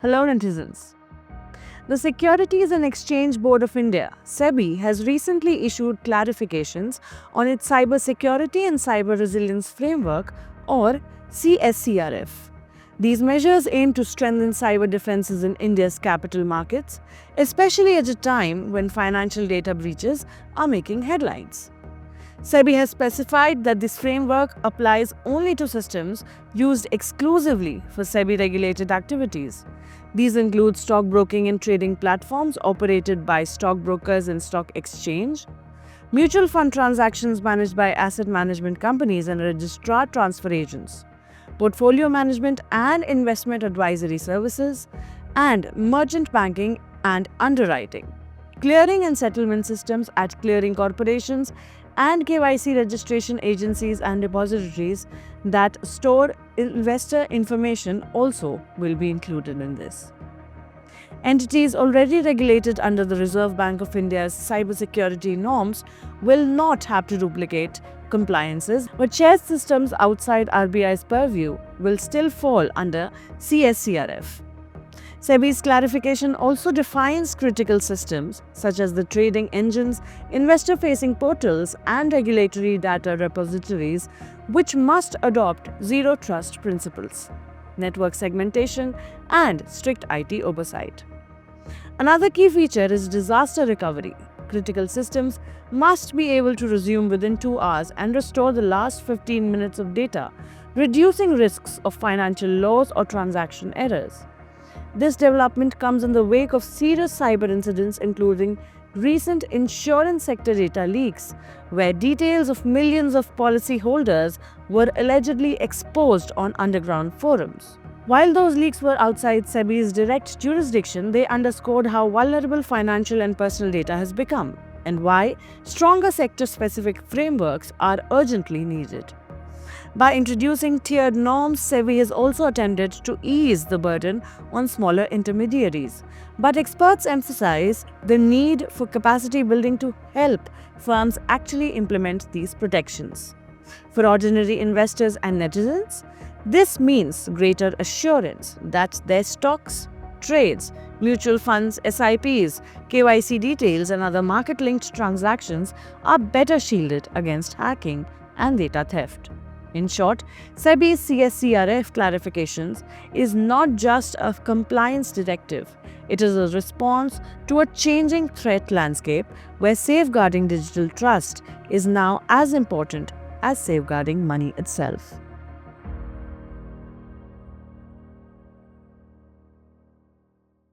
Hello, netizens. The Securities and Exchange Board of India, SEBI, has recently issued clarifications on its Cybersecurity and Cyber Resilience Framework, or CSCRF. These measures aim to strengthen cyber defenses in India's capital markets, especially at a time when financial data breaches are making headlines. SEBI has specified that this framework applies only to systems used exclusively for SEBI-regulated activities. These include stockbroking and trading platforms operated by stockbrokers and stock exchange, mutual fund transactions managed by asset management companies and registrar transfer agents, portfolio management and investment advisory services, and merchant banking and underwriting. Clearing and settlement systems at clearing corporations and KYC registration agencies and depositories that store investor information also will be included in this. Entities already regulated under the Reserve Bank of India's cybersecurity norms will not have to duplicate compliances, but shared systems outside RBI's purview will still fall under CSCRF. SEBI's clarification also defines critical systems such as the trading engines, investor-facing portals, and regulatory data repositories, which must adopt zero trust principles, network segmentation, and strict IT oversight. Another key feature is disaster recovery. Critical systems must be able to resume within 2 hours and restore the last 15 minutes of data, reducing risks of financial loss or transaction errors. This development comes in the wake of serious cyber incidents, including recent insurance sector data leaks, where details of millions of policyholders were allegedly exposed on underground forums. While those leaks were outside SEBI's direct jurisdiction, they underscored how vulnerable financial and personal data has become, and why stronger sector-specific frameworks are urgently needed. By introducing tiered norms, SEBI has also attempted to ease the burden on smaller intermediaries. But experts emphasize the need for capacity building to help firms actually implement these protections. For ordinary investors and netizens, this means greater assurance that their stocks, trades, mutual funds, SIPs, KYC details, and other market-linked transactions are better shielded against hacking and data theft. In short, SEBI's CSCRF clarifications is not just a compliance directive. It is a response to a changing threat landscape where safeguarding digital trust is now as important as safeguarding money itself.